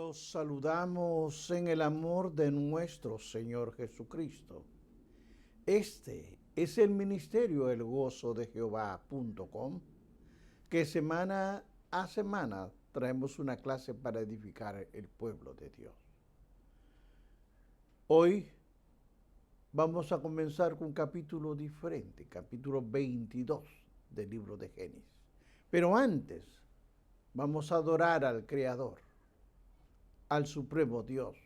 Los saludamos en el amor de nuestro Señor Jesucristo. Este es el ministerio El Gozo de Jehová.com, que semana a semana traemos una clase para edificar el pueblo de Dios. Hoy vamos a comenzar con un capítulo diferente, capítulo 22 del libro de Génesis. Pero antes vamos a adorar al Creador, al Supremo Dios,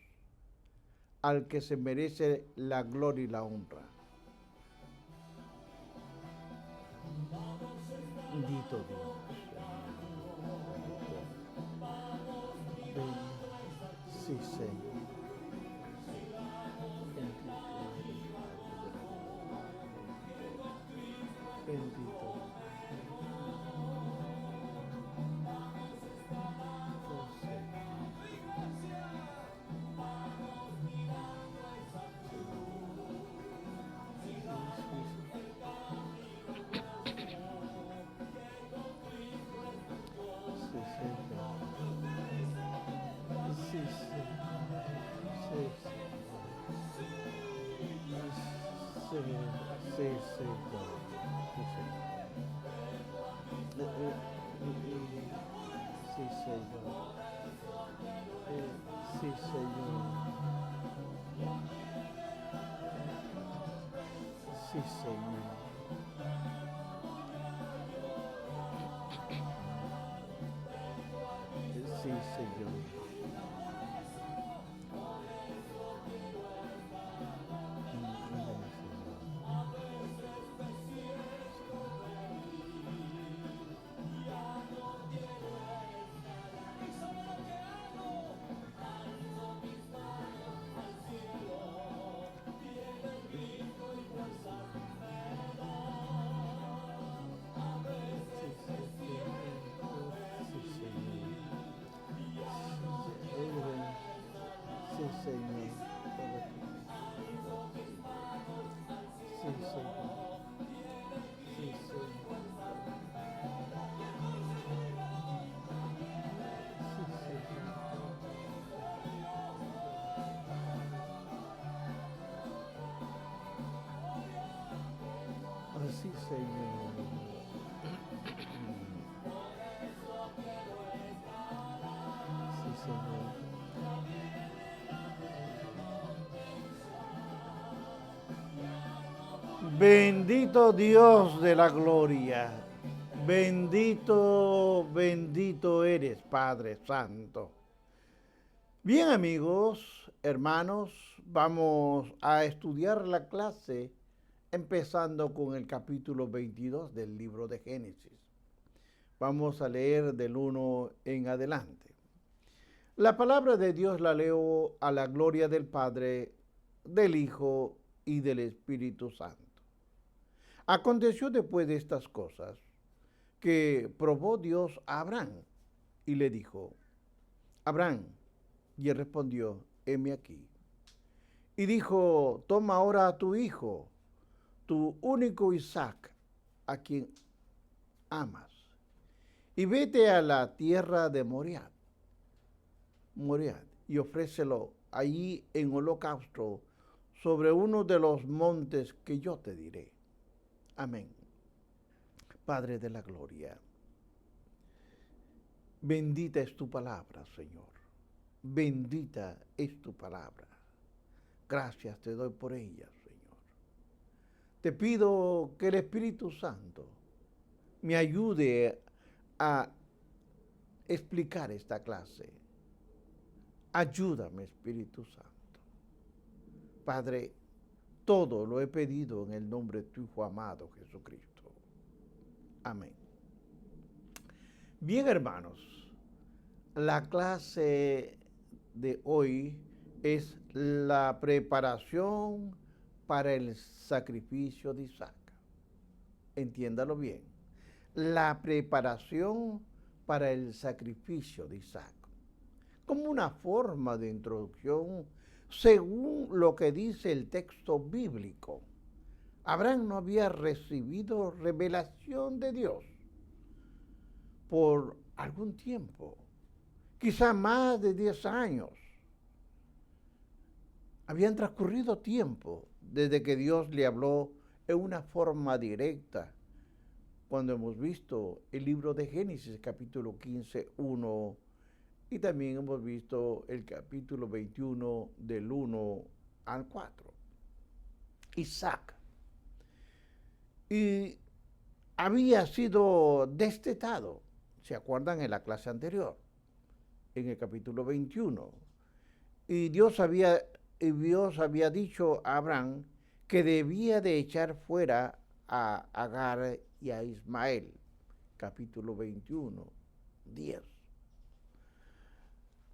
al que se merece la gloria y la honra. Bendito Dios. Sí, Señor. Bendito. Así, Señor. Sí, Señor. Bendito Dios de la gloria. Bendito, bendito eres, Padre Santo. Bien, amigos, hermanos, vamos a estudiar la clase empezando con el capítulo 22 del libro de Génesis. Vamos a leer del 1 en adelante. La palabra de Dios la leo a la gloria del Padre, del Hijo y del Espíritu Santo. Aconteció después de estas cosas que probó Dios a Abraham y le dijo: Abraham, y él respondió: heme aquí. Y dijo: toma ahora a tu hijo, tu único Isaac, a quien amas, y vete a la tierra de Moriah, y ofrécelo allí en holocausto sobre uno de los montes que yo te diré. Amén. Padre de la gloria, bendita es tu palabra, Señor. Bendita es tu palabra. Gracias te doy por ella, Señor. Te pido que el Espíritu Santo me ayude a explicar esta clase. Ayúdame, Espíritu Santo. Padre, todo lo he pedido en el nombre de tu Hijo amado Jesucristo. Amén. Bien, hermanos, la clase de hoy es la preparación para el sacrificio de Isaac. Entiéndalo bien. La preparación para el sacrificio de Isaac. Como una forma de introducción, según lo que dice el texto bíblico, Abraham no había recibido revelación de Dios por algún tiempo. quizá más de 10 años. Habían transcurrido tiempo desde que Dios le habló en una forma directa, cuando hemos visto el libro de Génesis, capítulo 15, 1, y también hemos visto el capítulo 21 del 1 al 4. Isaac. Y había sido destetado, ¿se acuerdan en la clase anterior? En el capítulo 21. Y Dios había dicho a Abraham que debía de echar fuera a Agar y a Ismael. Capítulo 21, 10.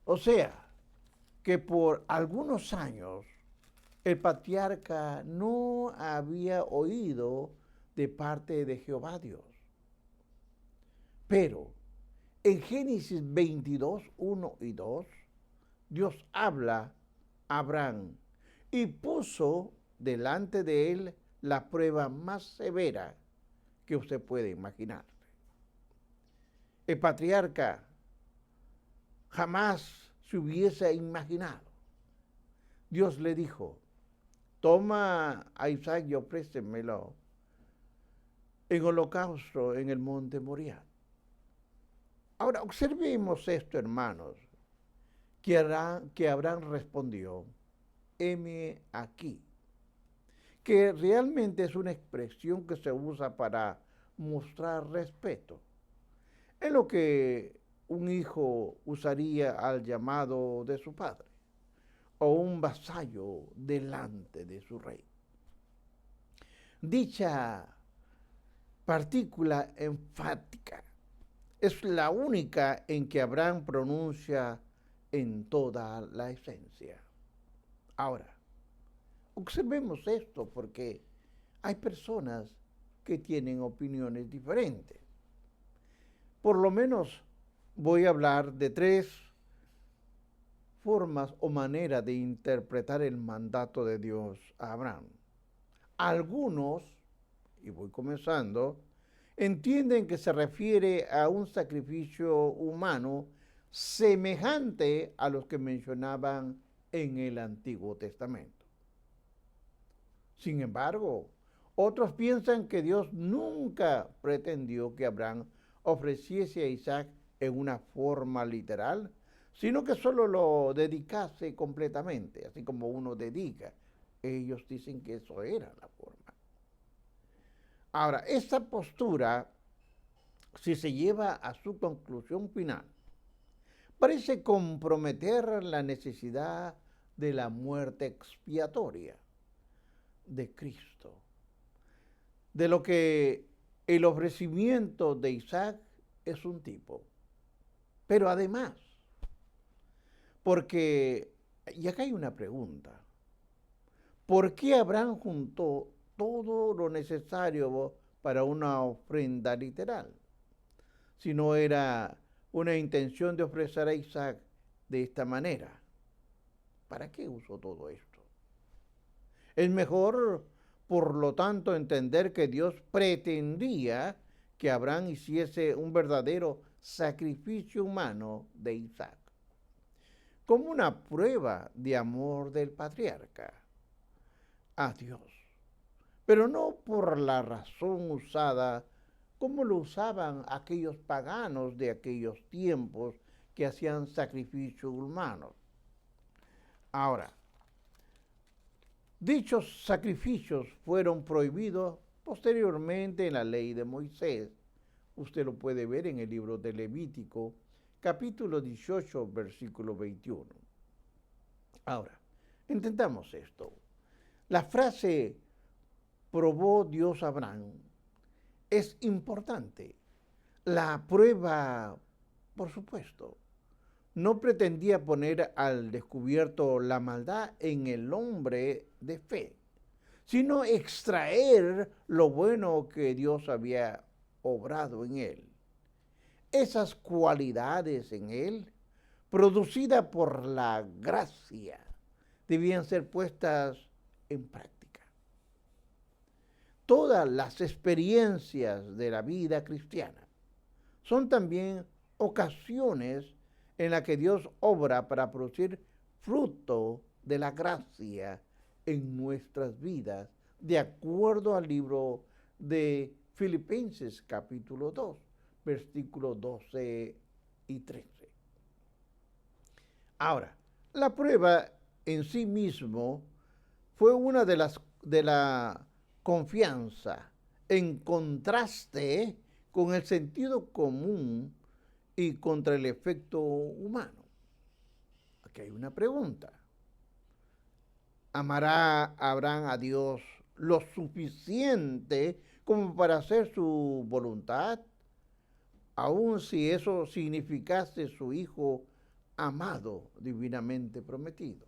O sea, que por algunos años el patriarca no había oído de parte de Jehová Dios. Pero en Génesis 22, 1 y 2, Dios habla a Abraham y puso delante de él la prueba más severa que usted puede imaginar. El patriarca jamás se hubiese imaginado. Dios le dijo: toma a Isaac y ofrécemelo en holocausto en el monte Moriah. Ahora, observemos esto, hermanos, que Abraham respondió: heme aquí, que realmente es una expresión que se usa para mostrar respeto. Es lo que un hijo usaría al llamado de su padre, o un vasallo delante de su rey. Dicha partícula enfática es la única en que Abraham pronuncia en toda la esencia. Ahora, observemos esto porque hay personas que tienen opiniones diferentes. Por lo menos voy a hablar de 3 formas o maneras de interpretar el mandato de Dios a Abraham. Algunos, y voy comenzando, entienden que se refiere a un sacrificio humano semejante a los que mencionaban en el Antiguo Testamento. Sin embargo, otros piensan que Dios nunca pretendió que Abraham ofreciese a Isaac en una forma literal, sino que solo lo dedicase completamente, así como uno dedica. Ellos dicen que eso era la forma. Ahora, esta postura, si se lleva a su conclusión final, parece comprometer la necesidad de la muerte expiatoria de Cristo, de lo que el ofrecimiento de Isaac es un tipo. Pero además, porque, y acá hay una pregunta, ¿por qué Abraham juntó todo lo necesario para una ofrenda literal, si no era una intención de ofrecer a Isaac de esta manera? ¿Para qué usó todo esto? Es mejor, por lo tanto, entender que Dios pretendía que Abraham hiciese un verdadero sacrificio humano de Isaac, como una prueba de amor del patriarca a Dios, pero no por la razón usada como lo usaban aquellos paganos de aquellos tiempos que hacían sacrificios humanos. Ahora, dichos sacrificios fueron prohibidos posteriormente en la ley de Moisés. Usted lo puede ver en el libro de Levítico, capítulo 18, versículo 21. Ahora, intentamos esto. La frase probó Dios a Abraham es importante. La prueba, por supuesto, no pretendía poner al descubierto la maldad en el hombre de fe, sino extraer lo bueno que Dios había obrado en él. Esas cualidades en él, producidas por la gracia, debían ser puestas en práctica. Todas las experiencias de la vida cristiana son también ocasiones en la que Dios obra para producir fruto de la gracia en nuestras vidas, de acuerdo al libro de Filipenses capítulo 2, versículos 12 y 13. Ahora, la prueba en sí mismo fue una de la confianza en contraste con el sentido común y contra el efecto humano. Aquí hay una pregunta. ¿Amará Abraham a Dios lo suficiente como para hacer su voluntad, aun si eso significase su hijo amado, divinamente prometido?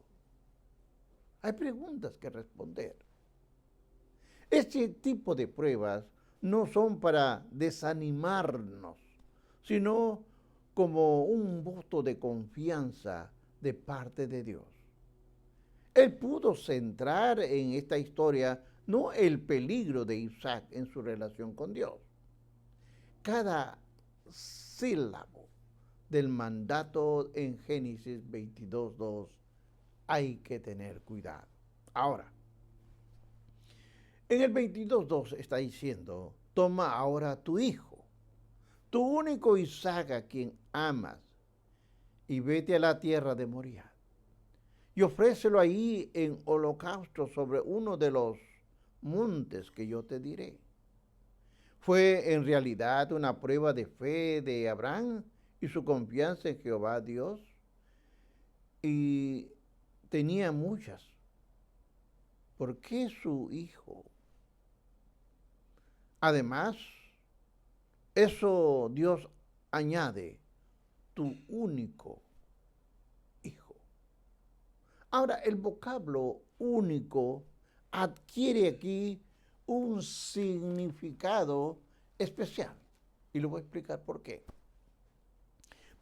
Hay preguntas que responder. Este tipo de pruebas no son para desanimarnos, sino como un voto de confianza de parte de Dios. Él pudo centrar en esta historia no el peligro de Isaac en su relación con Dios. Cada sílabo del mandato en Génesis 22:2 hay que tener cuidado. Ahora, en el 22:2 está diciendo, toma ahora tu hijo, tu único Isaac a quien amas, y vete a la tierra de Moriah, y ofrécelo ahí en holocausto sobre uno de los montes que yo te diré. Fue en realidad una prueba de fe de Abraham y su confianza en Jehová Dios, y tenía muchas. ¿Por qué su hijo? Además, eso Dios añade, tu único hijo. Ahora, el vocablo único adquiere aquí un significado especial. Y lo voy a explicar por qué.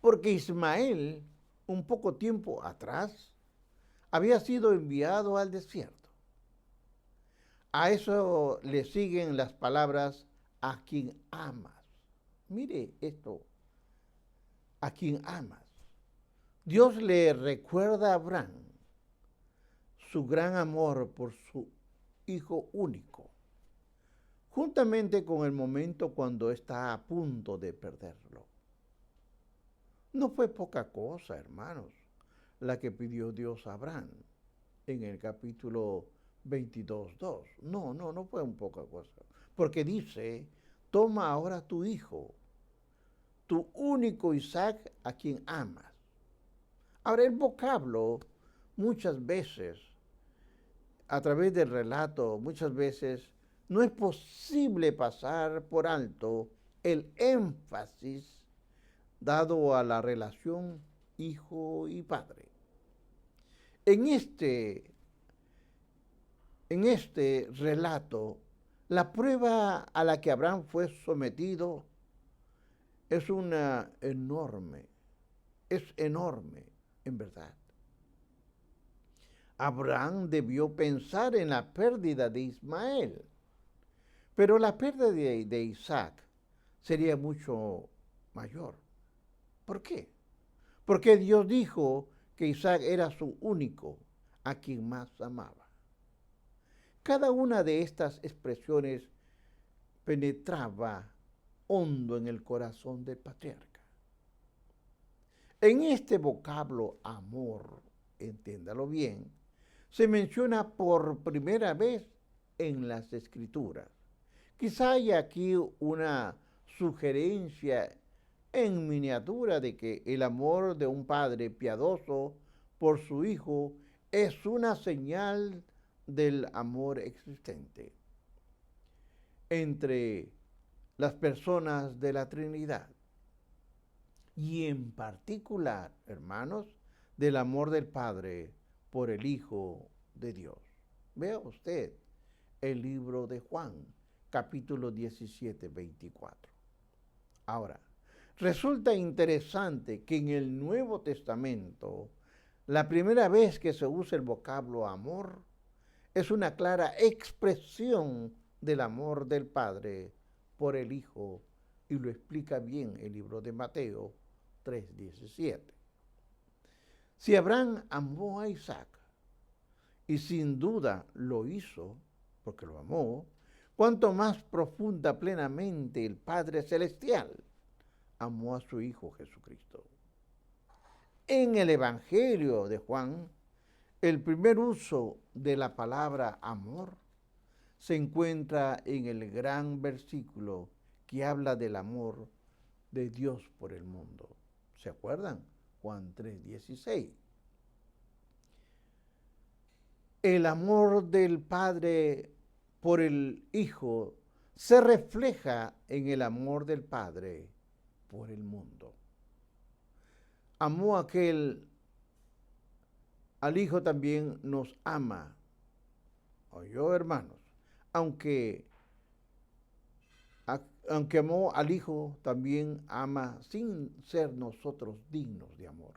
Porque Ismael, un poco tiempo atrás, había sido enviado al desierto. A eso le siguen las palabras, a quien amas. Mire esto, a quien amas. Dios le recuerda a Abraham su gran amor por su hijo único, juntamente con el momento cuando está a punto de perderlo. No fue poca cosa, hermanos, la que pidió Dios a Abraham en el capítulo 22:2. No fue un poca cosa. Porque dice, toma ahora tu hijo, tu único Isaac a quien amas. Ahora, el vocablo muchas veces, a través del relato, muchas veces no es posible pasar por alto el énfasis dado a la relación hijo y padre. En este relato, la prueba a la que Abraham fue sometido es enorme, en verdad. Abraham debió pensar en la pérdida de Ismael, pero la pérdida de Isaac sería mucho mayor. ¿Por qué? Porque Dios dijo que Isaac era su único, a quien más amaba. Cada una de estas expresiones penetraba hondo en el corazón del patriarca. En este vocablo amor, entiéndalo bien, se menciona por primera vez en las Escrituras. Quizá haya aquí una sugerencia en miniatura de que el amor de un padre piadoso por su hijo es una señal del amor existente entre las personas de la Trinidad y en particular, hermanos, del amor del Padre por el Hijo de Dios. Vea usted el libro de Juan, capítulo 17, 24. Ahora, resulta interesante que en el Nuevo Testamento, la primera vez que se usa el vocablo amor, es una clara expresión del amor del Padre por el Hijo, y lo explica bien el libro de Mateo 3:17. Si Abraham amó a Isaac, y sin duda lo hizo, porque lo amó, cuanto más profunda plenamente el Padre Celestial amó a su Hijo Jesucristo. En el Evangelio de Juan, el primer uso de la palabra amor se encuentra en el gran versículo que habla del amor de Dios por el mundo. ¿Se acuerdan? Juan 3:16. El amor del Padre por el Hijo se refleja en el amor del Padre por el mundo. Amó al Hijo también nos ama. ¿Oyó, hermanos? Aunque amó al Hijo, también ama sin ser nosotros dignos de amor.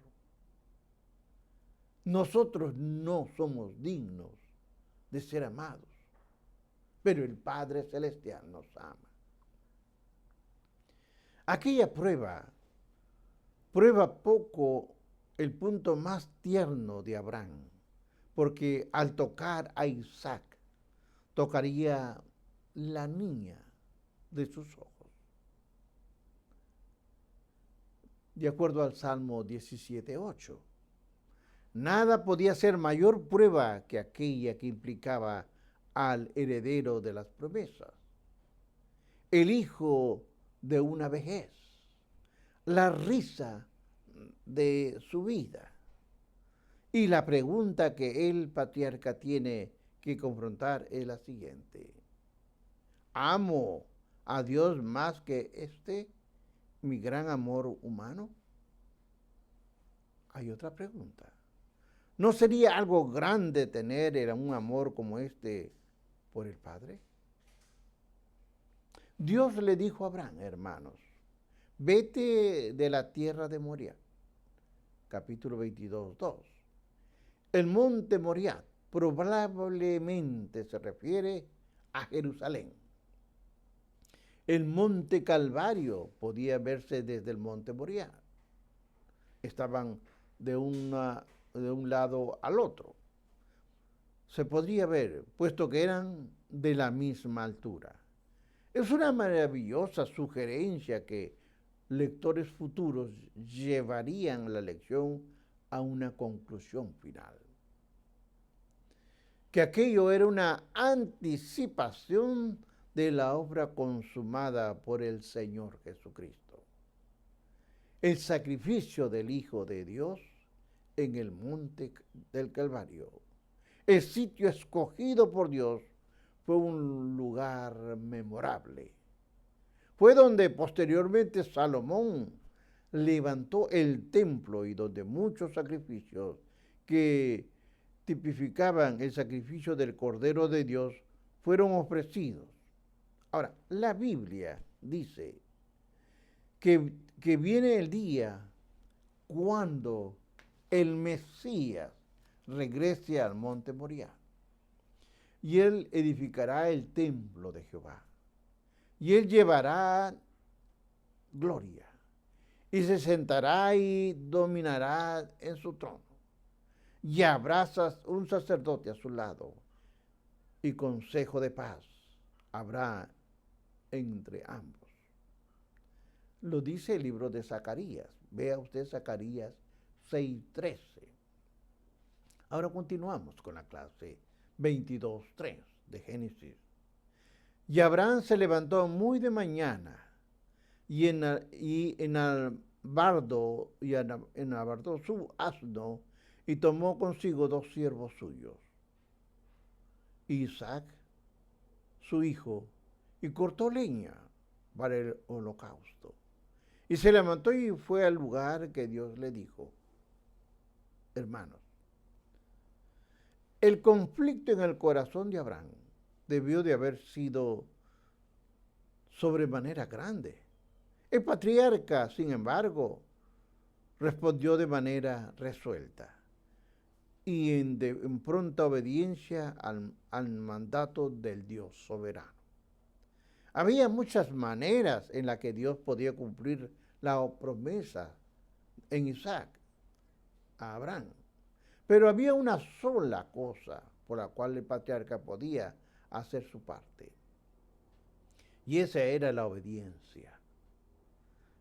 Nosotros no somos dignos de ser amados, pero el Padre Celestial nos ama. Aquella prueba poco el punto más tierno de Abraham, porque al tocar a Isaac, tocaría la niña de sus ojos. De acuerdo al Salmo 17:8. Nada podía ser mayor prueba que aquella que implicaba al heredero de las promesas, el hijo de una vejez, la risa de su vida. Y la pregunta que el patriarca tiene que confrontar es la siguiente: ¿amo a Dios más que mi gran amor humano? Hay otra pregunta. ¿No sería algo grande tener un amor como este por el Padre? Dios le dijo a Abraham, hermanos, vete de la tierra de Moriah, capítulo 22:2. El monte Moriah probablemente se refiere a Jerusalén. El monte Calvario podía verse desde el monte Moriah. Estaban de un lado al otro. Se podría ver, puesto que eran de la misma altura. Es una maravillosa sugerencia que lectores futuros llevarían la lección a una conclusión final. Que aquello era una anticipación de la obra consumada por el Señor Jesucristo. El sacrificio del Hijo de Dios en el monte del Calvario. El sitio escogido por Dios fue un lugar memorable. Fue donde posteriormente Salomón levantó el templo y donde muchos sacrificios que tipificaban el sacrificio del Cordero de Dios fueron ofrecidos. Ahora, la Biblia dice que viene el día cuando el Mesías regrese al monte Moriah y él edificará el templo de Jehová y él llevará gloria y se sentará y dominará en su trono y habrá un sacerdote a su lado y consejo de paz habrá entre ambos. Lo dice el libro de Zacarías. Vea usted Zacarías 6:13. Ahora continuamos con la clase 22:3 de Génesis. Y Abraham se levantó muy de mañana y enarbardó su asno y tomó consigo 2 siervos suyos, Isaac, su hijo, y cortó leña para el holocausto. Y se levantó y fue al lugar que Dios le dijo. Hermanos, el conflicto en el corazón de Abraham debió de haber sido sobremanera grande. El patriarca, sin embargo, respondió de manera resuelta y en pronta obediencia al mandato del Dios soberano. Había muchas maneras en las que Dios podía cumplir la promesa en Isaac. a Abraham. Pero había una sola cosa por la cual el patriarca podía hacer su parte. Y esa era la obediencia.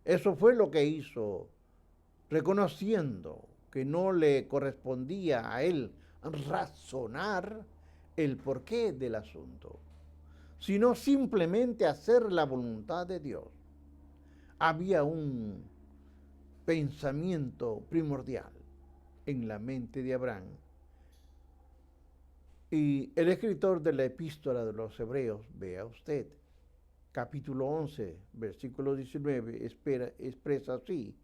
Eso fue lo que hizo, reconociendo que no le correspondía a él razonar el porqué del asunto, sino simplemente hacer la voluntad de Dios. Había un pensamiento primordial en la mente de Abraham. Y el escritor de la epístola de los Hebreos, vea usted, capítulo 11, versículo 19, expresa así: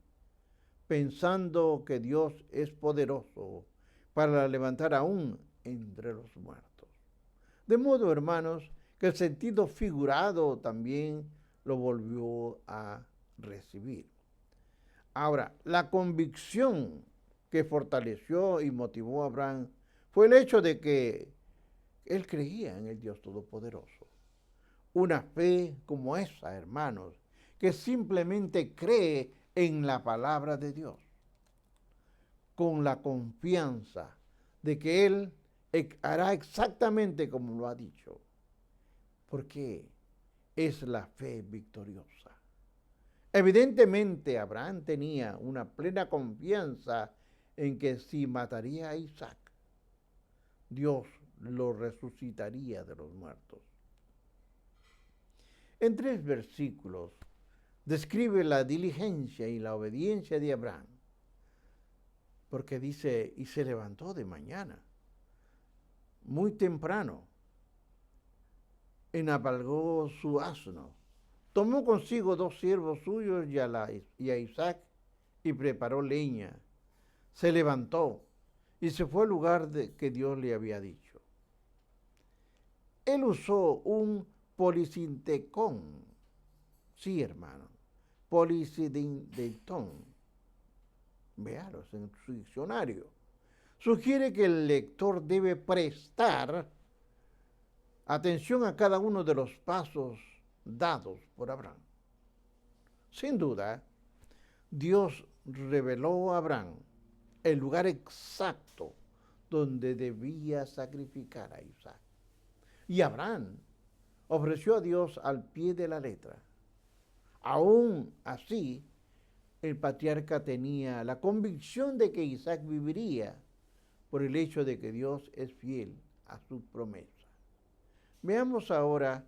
pensando que Dios es poderoso para levantar aún entre los muertos. De modo, hermanos, que el sentido figurado también lo volvió a recibir. Ahora, la convicción que fortaleció y motivó a Abraham fue el hecho de que él creía en el Dios Todopoderoso. Una fe como esa, hermanos, que simplemente cree en la palabra de Dios, con la confianza de que Él hará exactamente como lo ha dicho, porque es la fe victoriosa. Evidentemente, Abraham tenía una plena confianza en que si mataría a Isaac, Dios lo resucitaría de los muertos. En 3 versículos describe la diligencia y la obediencia de Abraham, porque dice, y se levantó de mañana, muy temprano, encabalgó su asno, tomó consigo 2 siervos suyos y a Isaac, y preparó leña, se levantó y se fue al lugar que Dios le había dicho. Él usó un polisintecón, sí, hermano, polisidentón, véalos en su diccionario. Sugiere que el lector debe prestar atención a cada uno de los pasos dados por Abraham. Sin duda, Dios reveló a Abraham el lugar exacto donde debía sacrificar a Isaac. Y Abraham ofreció a Dios al pie de la letra. Aún así, el patriarca tenía la convicción de que Isaac viviría por el hecho de que Dios es fiel a su promesa. Veamos ahora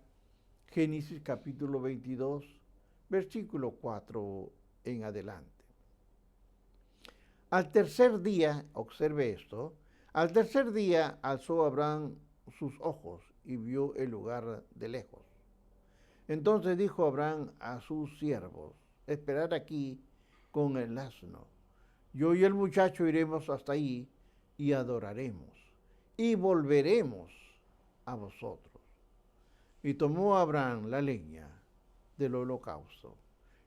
Génesis capítulo 22, versículo 4 en adelante. Al tercer día, observe esto, al tercer día alzó Abraham sus ojos y vio el lugar de lejos. Entonces dijo Abraham a sus siervos: esperad aquí con el asno. Yo y el muchacho iremos hasta ahí y adoraremos, y volveremos a vosotros. Y tomó Abraham la leña del holocausto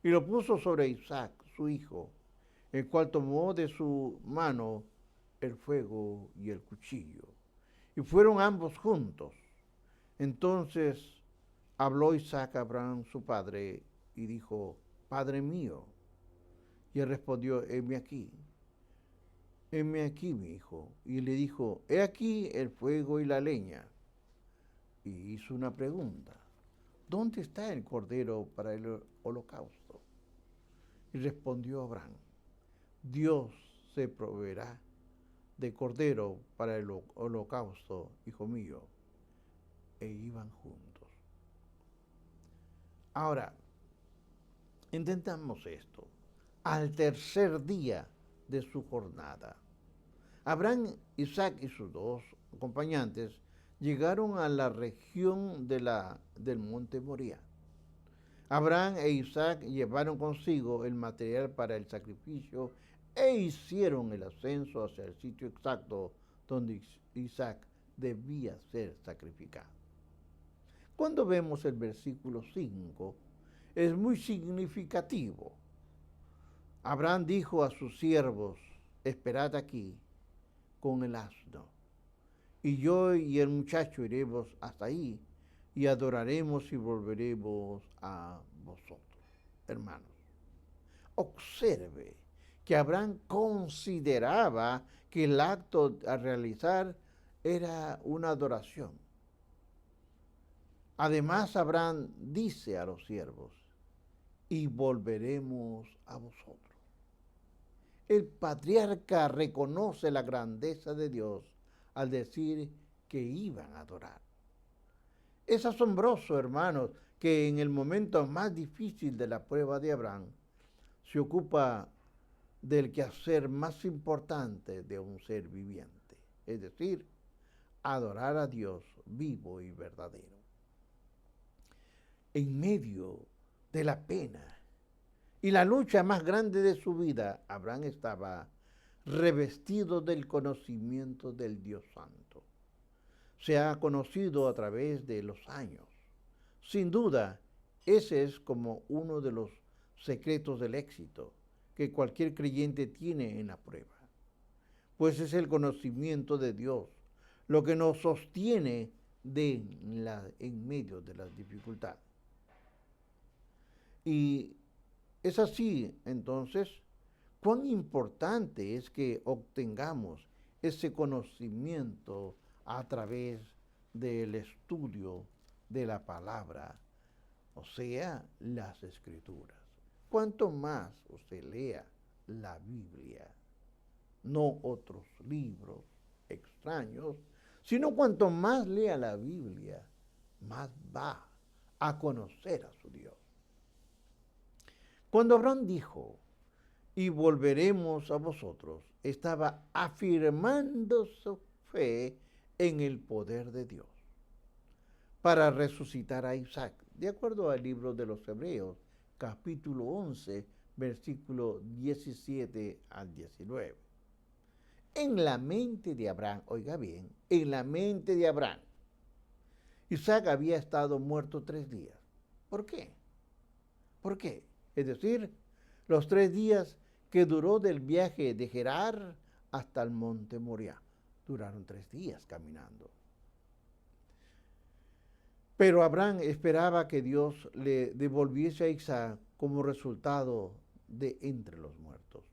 y lo puso sobre Isaac, su hijo, el cual tomó de su mano el fuego y el cuchillo. Y fueron ambos juntos. Entonces habló Isaac a Abraham, su padre, y dijo: Padre mío. Y él respondió: heme aquí, mi hijo. Y le dijo: he aquí el fuego y la leña. Y hizo una pregunta: ¿dónde está el cordero para el holocausto? Y respondió Abraham: Dios se proveerá de cordero para el holocausto, hijo mío. E iban juntos. Ahora, intentamos esto. Al tercer día de su jornada, Abraham, Isaac y sus 2 acompañantes llegaron a la región del monte Moría. Abraham e Isaac llevaron consigo el material para el sacrificio e hicieron el ascenso hacia el sitio exacto donde Isaac debía ser sacrificado. Cuando vemos el versículo 5, es muy significativo. Abraham dijo a sus siervos: esperad aquí con el asno, y yo y el muchacho iremos hasta ahí y adoraremos y volveremos a vosotros. Hermanos, observe que Abraham consideraba que el acto a realizar era una adoración. Además, Abraham dice a los siervos, y volveremos a vosotros. El patriarca reconoce la grandeza de Dios al decir que iban a adorar. Es asombroso, hermanos, que en el momento más difícil de la prueba de Abraham se ocupa del quehacer más importante de un ser viviente, es decir, adorar a Dios vivo y verdadero. En medio de la pena y la lucha más grande de su vida, Abraham estaba revestido del conocimiento del Dios Santo. Se ha conocido a través de los años. Sin duda, ese es como uno de los secretos del éxito que cualquier creyente tiene en la prueba. Pues es el conocimiento de Dios lo que nos sostiene en medio de las dificultades. Y es así, entonces, cuán importante es que obtengamos ese conocimiento a través del estudio de la palabra, o sea, las escrituras. Cuanto más usted lea la Biblia, no otros libros extraños, sino cuanto más lea la Biblia, más va a conocer a su Dios. Cuando Abraham dijo, y volveremos a vosotros, estaba afirmando su fe en el poder de Dios para resucitar a Isaac, de acuerdo al libro de los Hebreos, capítulo 11, versículo 17 al 19. En la mente de Abraham, oiga bien, en la mente de Abraham, Isaac había estado muerto 3 días. ¿Por qué? ¿Por qué? Es decir, los 3 días que duró del viaje de Gerar hasta el monte Moriah. Duraron 3 días caminando. Pero Abraham esperaba que Dios le devolviese a Isaac como resultado de entre los muertos.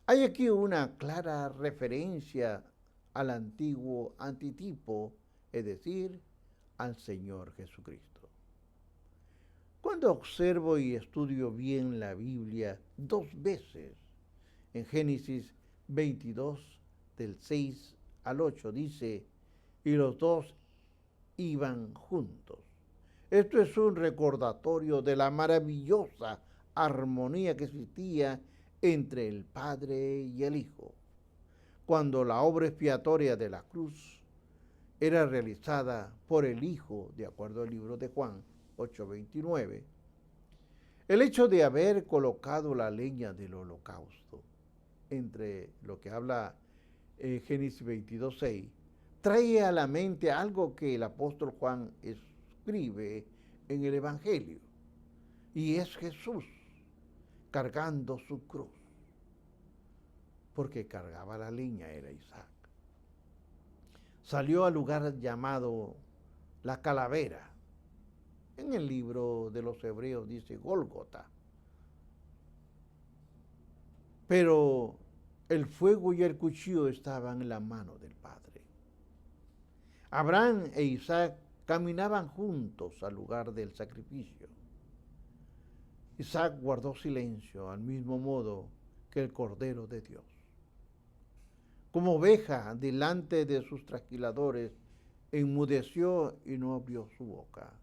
Hay aquí una clara referencia al antiguo antitipo, es decir, al Señor Jesucristo. Cuando observo y estudio bien la Biblia 2 veces, en Génesis 22, del 6 al 8, dice, y los dos iban juntos. Esto es un recordatorio de la maravillosa armonía que existía entre el Padre y el Hijo, cuando la obra expiatoria de la cruz era realizada por el Hijo, de acuerdo al libro de Juan 8:29. El hecho de haber colocado la leña del holocausto, entre lo que habla Génesis 22:6, trae a la mente algo que el apóstol Juan escribe en el Evangelio, y es Jesús cargando su cruz, porque cargaba la leña, era Isaac. Salió al lugar llamado la calavera. En el libro de los Hebreos dice Gólgota. Pero el fuego y el cuchillo estaban en la mano del Padre. Abraham e Isaac caminaban juntos al lugar del sacrificio. Isaac guardó silencio al mismo modo que el Cordero de Dios. Como oveja delante de sus trasquiladores, enmudeció y no abrió su boca.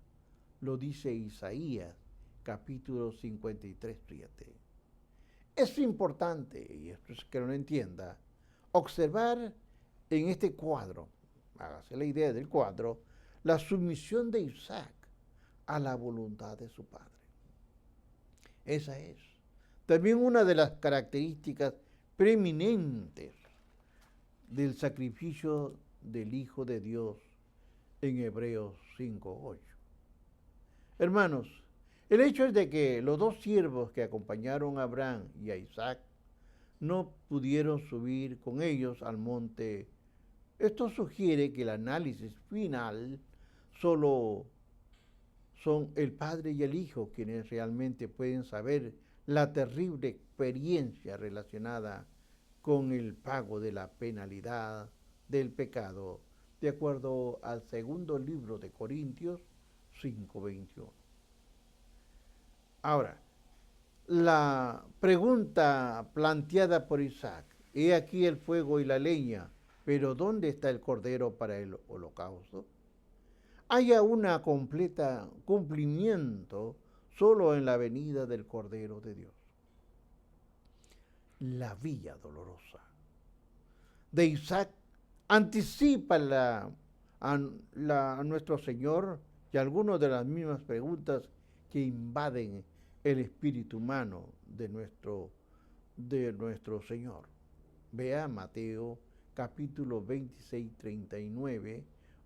Lo dice Isaías, capítulo 53:7. Es importante, y esto es que no lo entienda, observar en este cuadro, hágase la idea del cuadro, la sumisión de Isaac a la voluntad de su padre. Esa es también una de las características preeminentes del sacrificio del Hijo de Dios en Hebreos 5:8. Hermanos, el hecho es de que los 2 siervos que acompañaron a Abraham y a Isaac no pudieron subir con ellos al monte. Esto sugiere que el análisis final solo son el Padre y el Hijo quienes realmente pueden saber la terrible experiencia relacionada con el pago de la penalidad del pecado, de acuerdo al segundo libro de Corintios 5:21. Ahora, la pregunta planteada por Isaac, he aquí el fuego y la leña, pero ¿dónde está el cordero para el holocausto? Haya una completa cumplimiento solo en la venida del Cordero de Dios. La vía dolorosa de Isaac anticipa a nuestro Señor y algunas de las mismas preguntas que invaden el espíritu humano de nuestro Señor. Vea Mateo capítulo 26, 39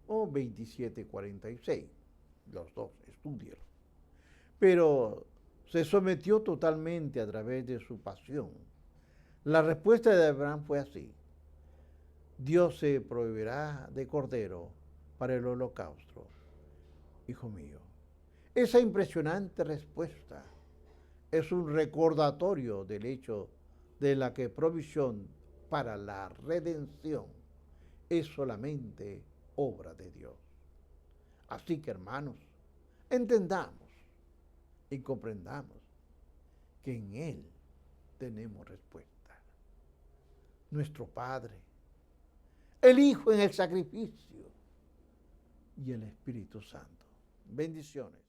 o 27, 46. Los dos, estúdienlos. Pero se sometió totalmente a través de su pasión. La respuesta de Abraham fue así: Dios se proveerá de cordero para el holocausto, hijo mío. Esa impresionante respuesta es un recordatorio del hecho de la que provisión para la redención es solamente obra de Dios. Así que, hermanos, entendamos y comprendamos que en Él tenemos respuesta. Nuestro Padre, el Hijo en el sacrificio y el Espíritu Santo. Bendiciones.